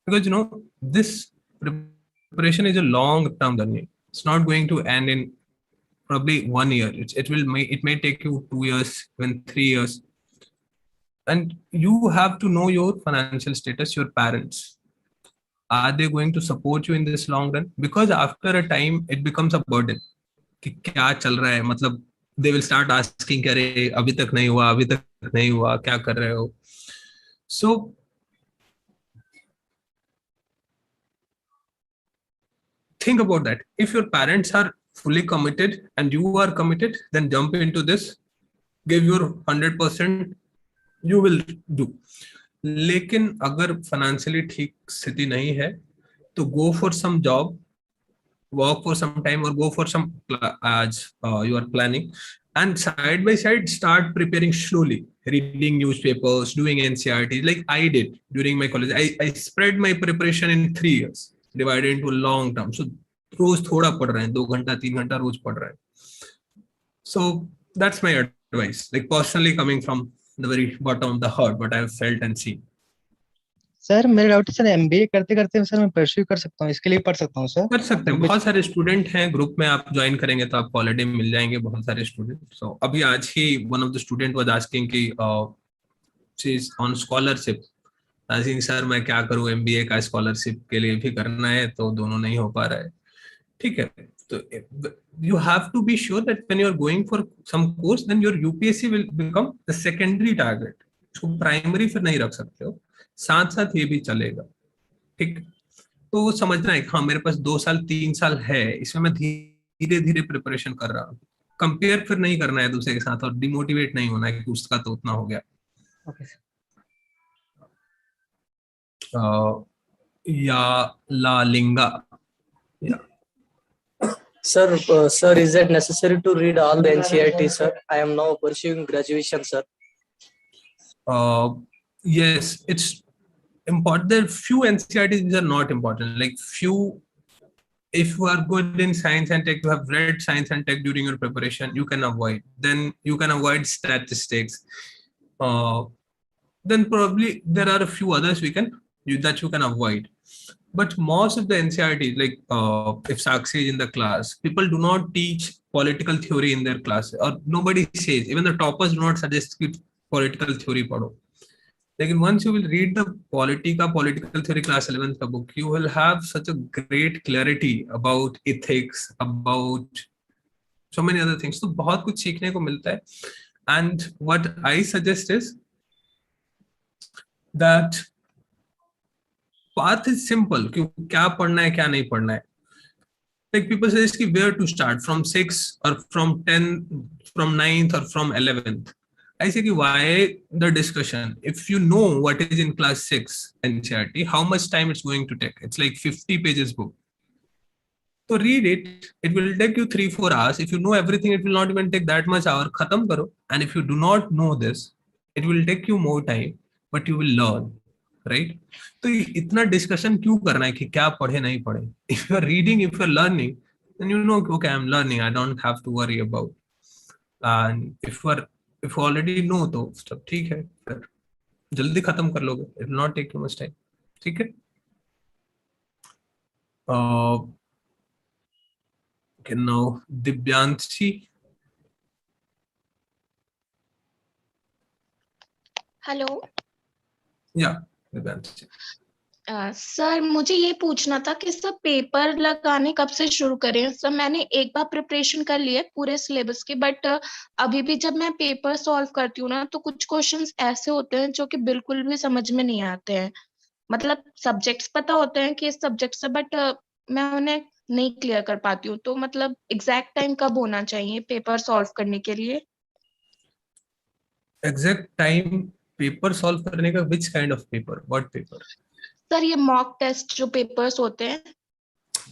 Because you know this preparation is a long-term journey. It's not going to end in probably 1 year. It may take you 2 years, even 3 years. And you have to know your financial status, your parents. Are they going to support you in this long run? Because after a time, it becomes a burden. कि क्या चल रहा है, मतलब they will start asking कि अरे अभी तक नहीं हुआ, क्या कर रहे हो? So think about that. If your parents are fully committed and you are committed, then jump into this, give your 100%. You will do. लेकिन अगर फाइनेंशियली ठीक स्थिति नहीं है तो go for some job, work for some time or go for some as you are planning, and side by side start preparing slowly, reading newspapers, doing NCERT like I did during my college. I spread my preparation in 3 years, divided into long term. So रोज थोड़ा पढ़ रहे हैं, 2 घंटा 3 घंटा रोज पढ़ रहे हैं. So that's my advice, like personally coming from the very bottom of the heart, what I have felt and seen. Sir मेरा डाउट है सर एमबीए करते करते सर मैं परस्यू कर सकता हूँ, इसके लिए पढ़ सकता हूँ सर? कर सकते हैं, बहुत सारे स्टूडेंट हैं ग्रुप में. आप ज्वाइन करेंगे तो आपको ऑलरेडी मिल जाएंगे बहुत सारे स्टूडेंट. सो अभी आज ही one of the student was asking कि she is on scholarship. Asking sir मैं क्या करूँ, एमबीए का स्कॉलरशिप के लिए भी करना है तो दोनों नहीं हो पा रहा है. ठीक है, तो you have to be sure that when you are going for some course, then your UPSC will become the secondary target. तो प्राइमरी फिर नहीं रख सकते हो, साथ साथ ये भी चलेगा. ठीक, तो वो समझना है हाँ मेरे पास 2 साल 3 साल है, इसमें मैं धीरे धीरे प्रिपरेशन कर रहा हूँ. कंपेयर फिर नहीं करना है दूसरे के साथ और डिमोटिवेट नहीं होना है कि उसका तो उतना हो गया. या ला लिंगा. या Sir, sir, is it necessary to read all the NCERT, sir? I am now pursuing graduation, sir. Yes, it's important. There are few NCERTs which are not important. Like few, if you are good in science and tech, you have read science and tech during your preparation, you can avoid. Then you can avoid statistics. Then probably there are a few others that you can avoid. But most of the NCERT, like if Sakshi is in the class, people do not teach political theory in their class, or nobody says, even the toppers do not suggest political theory padho. Like once you will read the political theory class 11th book, you will have such a great clarity about ethics, about so many other things. So बहुत कुछ सीखने को मिलता है. And what I suggest is that path is simple. क्या पढ़ना है क्या नहीं पढ़ना है. Like people suggest where to start, from 6 or from 10, from 9th or from 11th. I say why the discussion? If you know what is in class 6 NCERT, how much time it's going to take? It's like 50 pages book. So read it. It will take you 3-4 hours. If you know everything, it will not even take that much hour. Khatam karo. And if you do not know this, it will take you more time, but you will learn. Right? तो इतना discussion क्यों करना है कि क्या पढ़े नहीं पढ़े? If you are reading, if you are learning, then you know, okay, I'm learning, I don't have to worry about. And if you already know, तो सब ठीक है, फिर जल्दी खत्म कर लोगे, it will not take too much time. ठीक है? Okay, now Divyanshi. हेलो या दिव्यांशी. सर, मुझे ये पूछना था कि सब पेपर लगाने कब से शुरू करें? सर, मैंने एक बार प्रिपरेशन कर ली है पूरे सिलेबस की, बट अभी भी जब मैं पेपर सॉल्व करती हूँ ना, तो कुछ क्वेश्चंस ऐसे होते हैं जो कि बिल्कुल भी समझ में नहीं आते हैं. मतलब सब्जेक्ट्स पता होते हैं कि इस सब्जेक्ट से, बट मैं उन्हें नहीं क्लियर कर पाती हूँ. तो मतलब एग्जैक्ट टाइम कब होना चाहिए पेपर सॉल्व करने के लिए? एग्जैक्ट टाइम पेपर सॉल्व करने का? Which kind of paper, what paper? Sir, ये मॉक टेस्ट जो पेपर्स होते हैं.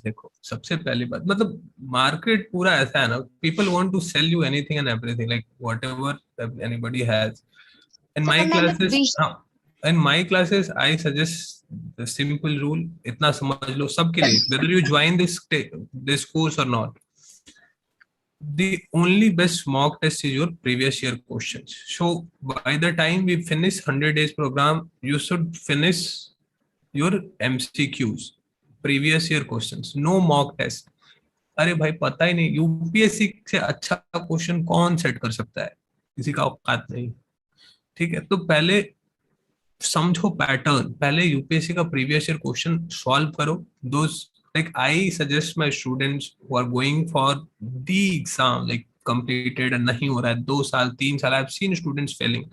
देखो, सबसे पहली बात, मतलब मार्केट पूरा ऐसा है ना, people want to sell you anything and everything, like whatever anybody has. In my classes, in my classes I suggest the simple rule. इतना समझ लो सबके लिए, whether you join this course or not, the only best mock test is your previous year questions. So by the time we finish 100 days program, you should finish your MCQs, previous year questions, no mock test. अरे भाई, पता ही नहीं UPSC से अच्छा question कौन set कर सकता है, किसी का औकात नहीं. ठीक है, तो पहले समझो पैटर्न, पहले यूपीएससी का प्रीवियस ईयर क्वेश्चन सॉल्व करो. दोस, like I suggest my students who are going for the exam, like completed and नहीं हो रहा है 2 साल 3 साल, I've seen students failing.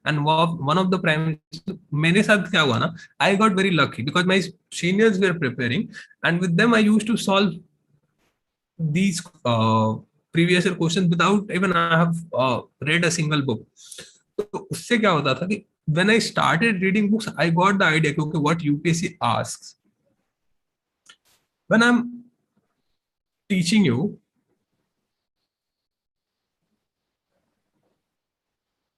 And one of the primary, मेरे साथ क्या हुआ ना, I got very lucky because my seniors were preparing and with them I used to solve these previous year questions without even I have read a single book. तो उससे क्या होता था कि when I started reading books, I got the idea कि what UPSC asks. When I'm teaching you,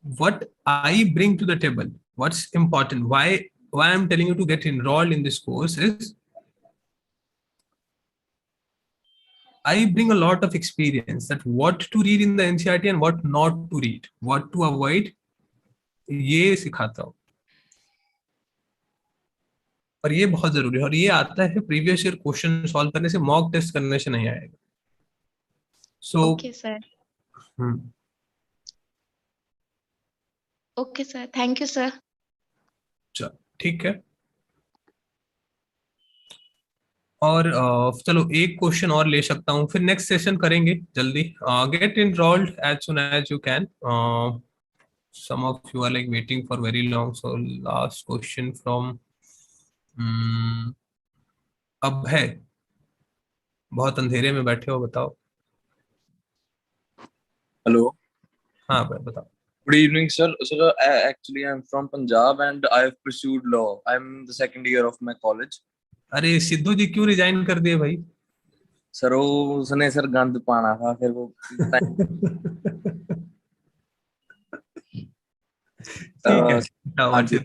what I bring to the table, what's important, why I'm telling you to get enrolled in this course is I bring a lot of experience that what to read in the NCERT and what not to read, what to avoid, ये सिखाता हूँ. और ये बहुत जरूरी है, और ये आता है प्रीवियस ईयर क्वेश्चन सॉल्व करने से, मॉक टेस्ट करने से नहीं आएगा. So okay sir. Okay sir, thank you sir. चलो ठीक है. और चलो एक क्वेश्चन और ले सकता हूँ, फिर नेक्स्ट सेशन करेंगे जल्दी. Get enrolled as soon as you can. some of you are like waiting for very long, so last question from अब है, बहुत अंधेरे में बैठे हो, बताओ. Hello. हाँ भाई बताओ. Good evening, sir. Sir, actually, I'm from Punjab and I've pursued law. I'm the second year of my college. अरे सिद्धू जी क्यों रिजाइन कर दिए भाई? सर उसने सर गंद पाना था, फिर वो ठीक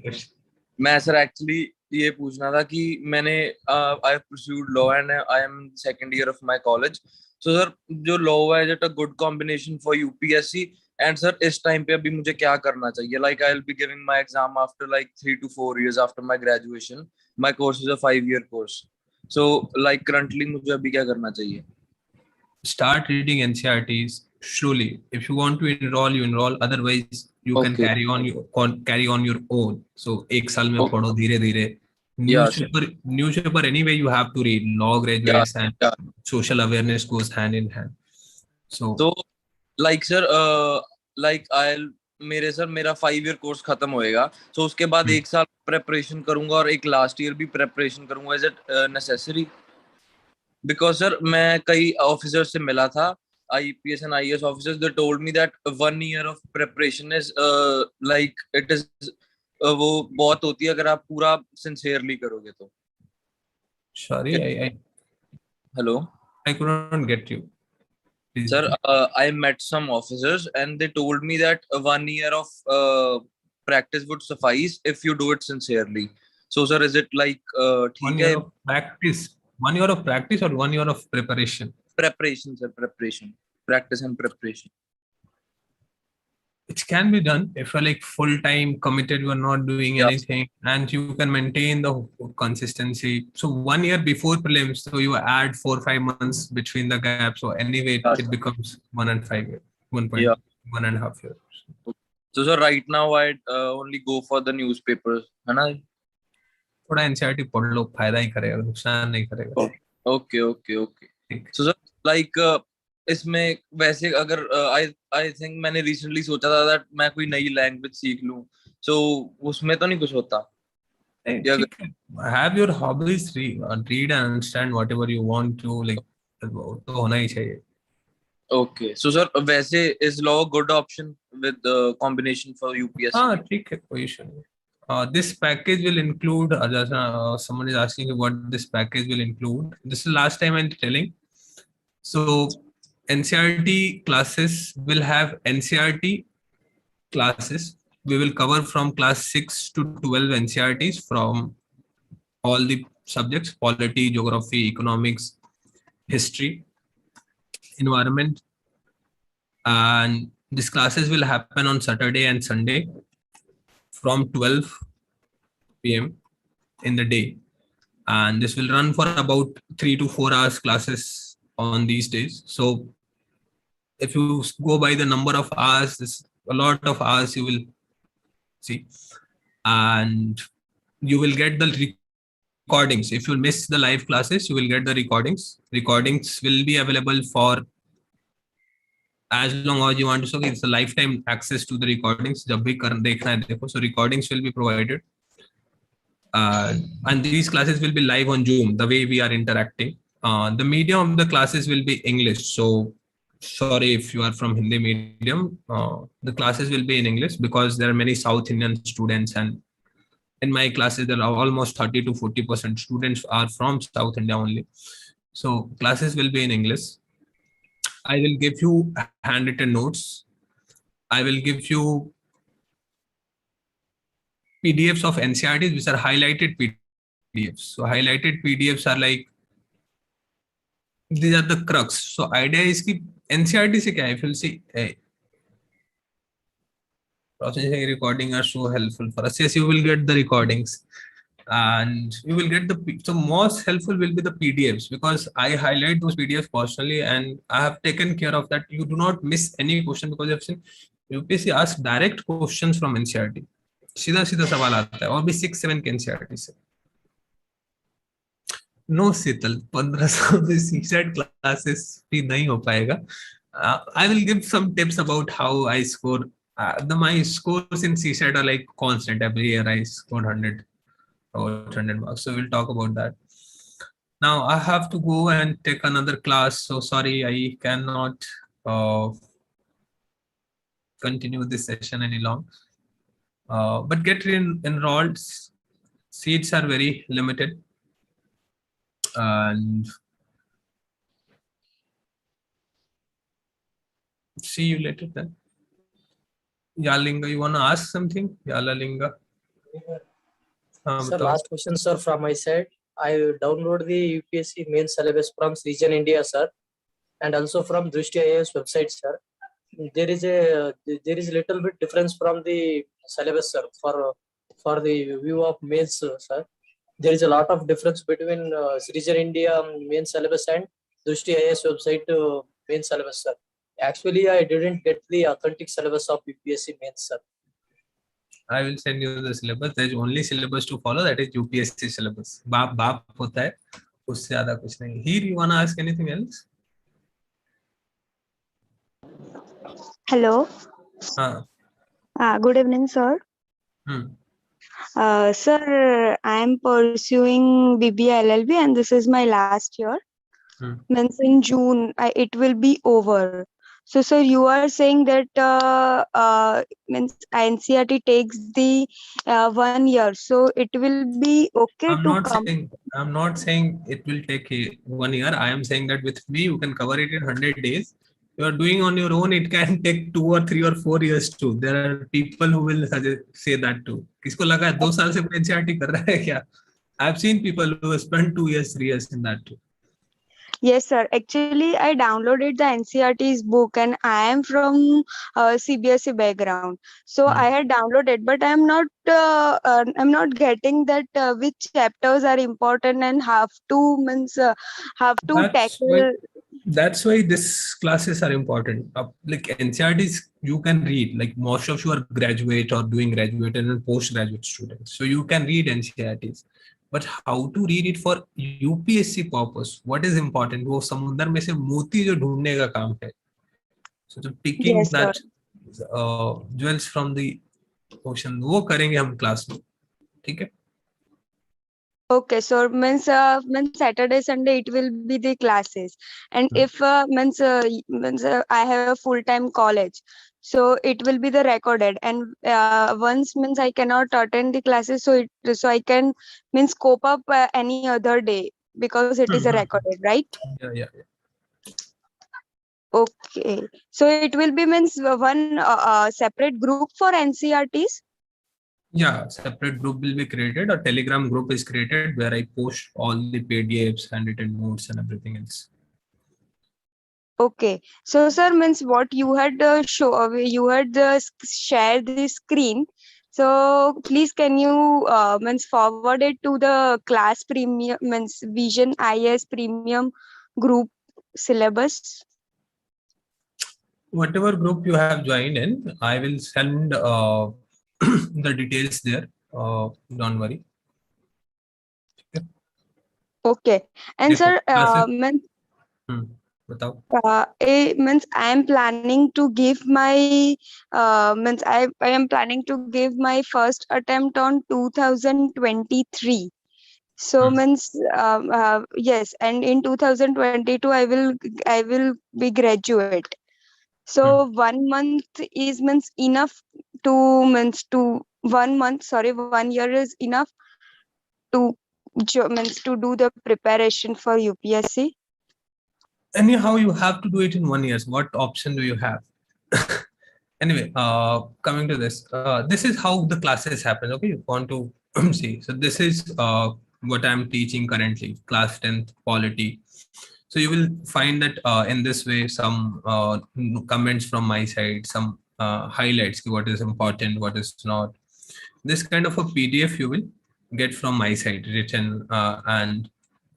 है. मैं सर एक्चुअली ये पूछना था कि मैंने I pursued law and I am second year of my college. So sir, जो लॉ है, is it a good combination for UPSC? And sir, इस टाइम पे अभी मुझे क्या करना चाहिए? Like I will be giving my exam after like 3 to 4 years after my graduation. My course is a 5-year course. So like currently मुझे अभी क्या करना चाहिए? Start reading NCERTs slowly. If you want to enroll, you enroll. Otherwise, you can carry on your own. So एक साल में पढ़ो धीरे धीरे. Newspaper anyway you have to read. Law graduates and social awareness goes hand in hand. So like sir, like मेरा 5-year course खत्म होएगा, so उसके बाद 1 साल प्रेपरेशन करूंगा और एक लास्ट ईयर भी प्रेपरेशन करूंगा. Is it necessary? Because sir मैं कई ऑफिसर से मिला था, IPS and IAS officers, they told me that 1 year of preparation is like it is वो बहुत होती है अगर आप पूरा सिंसियरली करोगे तो. Sorry, Hello? I couldn't get you. Please. Sir, I met some officers and they told me that 1 year of practice would suffice if you do it sincerely. So sir, is it like 1 ठीक year है? of practice. 1 year of practice or 1 year of preparation? Preparation, sir. Preparation. Practice and preparation. It can be done if you're like full time committed, you're not doing Yeah. anything, and you can maintain the consistency. So 1 year before prelims, so you add 4-5 months between the gap. So anyway, it becomes 1.5 years, 1.5 years. So sir, right now I only go for the newspapers, है ना? थोड़ा NCERT पढ़ लो, फायदा ही करेगा, नुकसान नहीं करेगा. Okay, okay, okay. So sir, like इसमें वैसे अगर I think मैंने recently सोचा था that मैं कोई नई लैंग्वेज सीख लूं, so उसमें तो नहीं कुछ होता. Have your hobbies, read and understand whatever you want to, like तो होना ही चाहिए. Okay, so sir, वैसे is law a good option with the combination for UPSC? हाँ ठीक है, कोई issue नहीं. This package will include, someone is asking what this package will include. This is last time I'm telling. So NCERT classes will have NCERT classes. We will cover from class 6 to 12 NCERTs from all the subjects: polity, geography, economics, history, environment. And these classes will happen on Saturday and Sunday from 12 p.m. in the day, and this will run for about 3 to 4 hours classes on these days. So if you go by the number of hours, this a lot of hours you will see, and you will get the recordings. If you miss the live classes, you will get the recordings. Recordings will be available for as long as you want to. So it's a lifetime access to the recordings. जब भी देखना है देखो. So recordings will be provided. And these classes will be live on Zoom, the way we are interacting. The medium of the classes will be English. So sorry if you are from Hindi medium, the classes will be in English because there are many South Indian students, and in my classes there are almost 30 to 40% students are from South India only. So classes will be in English. I will give you handwritten notes. I will give you PDFs of NCERTs, which are highlighted PDFs. So highlighted PDFs are like, these are the crux. So idea is कि NCERT से क्या है? If you'll see, processing recording are so helpful for us. Yes, you will get the recordings, and you will get so most helpful will be the PDFs, because I highlight those PDFs personally, and I have taken care of that. You do not miss any question, because I've seen UPSC ask direct questions from NCERT. सीधा सीधा सवाल आता है, और भी 6-7 के NCERT से. No शीतल, 1500 में CSET क्लासेस भी नहीं हो पाएगा. I will give some tips about how I score. My scores in CSET are like constant. Every year I scored 100 or 100 marks. So we'll talk about that. Now I have to go and take another class. So sorry, I cannot continue this session any long. But get enrolled. Seats are very limited. And see you later then. Yalinga, you want to ask something? Yalalinga. Sir, last question, sir, from my side. I download the UPSC main syllabus from Region India, sir, and also from Drishti IAS website, sir. There is little bit difference from the syllabus, sir. For the view of mains, sir, there is a lot of difference between Region India main syllabus and Drishti IAS website main syllabus, sir. Actually, I didn't get the authentic syllabus of UPSC mains, sir. I will send you the syllabus. There is only syllabus to follow, that is UPSC syllabus. बाप होता है, उससे ज़्यादा कुछ नहीं. Here, you wanna ask anything else? Hello. Good evening, sir. Sir, I am pursuing BBA LLB, and this is my last year. Means in June, it will be over. So, sir, you are saying that means NCERT takes the 1 year, so it will be okay I'm not saying it will take 1 year. I am saying that with me you can cover it in 100 days. you are doing on your own, it can take 2 or 3 or 4 years too. There are people who will say that too. किसको लगा है 2 साल से NCERT कर रहा है क्या? I've seen people who have spent 2 years, 3 years in that too. Yes, sir. Actually, I downloaded the NCERT's book, and I am from CBSE background. So I had downloaded, but I'm not getting that which chapters are important and have to tackle. That's why these classes are important. Like NCERTs, you can read. Like most of you are graduate or doing graduate and postgraduate students, so you can read NCERTs. But how to read it for UPSC purpose? What is important? वो समुंदर में से मोती जो ढूंढने का काम है. So picking Yes, that sir. jewels from the ocean, वो करेंगे हम क्लास में. ठीक है? Okay, so means Saturday, Sunday it will be the classes, and if I have a full-time college, so it will be the recorded, and once means I cannot attend the classes, so I can means cope up any other day because it is a recorded, right? Yeah. Okay, so it will be means one separate group for NCERTs. Yeah, separate group will be created. A Telegram group is created where I post all the PDFs, handwritten notes, and everything else. Okay, so sir, means what you had shared the screen. So please, can you means forward it to the class premium means Vision IS premium group syllabus? Whatever group you have joined in, I will send the details there. Don't worry. Okay, and sir, means means I am planning to give my means I am planning to give my first attempt on 2023. So means yes, and in 2022 I will be graduate. So 1 month is means enough to means to 1 month. Sorry, 1 year is enough to means to do the preparation for UPSC. Anyhow, you have to do it in 1 year. What option do you have? Anyway, coming to this, this is how the classes happen. Okay, you want to see. So this is what I'm teaching currently, class 10th polity. So you will find that in this way, some comments from my side, some highlights, what is important, what is not. This kind of a PDF you will get from my side written, and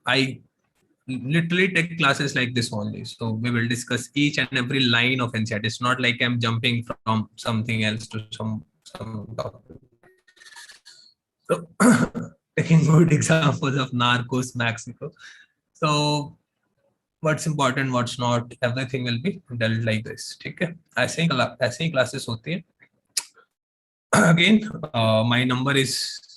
I literally take classes like this only. So we will discuss each and every line of NCERT. It's not like I'm jumping from something else to some topic. So taking good examples of Narcos, Mexico. So what's important, what's not, everything will be dealt like this. Okay, ऐसे ही classes होती हैं. Again, my number is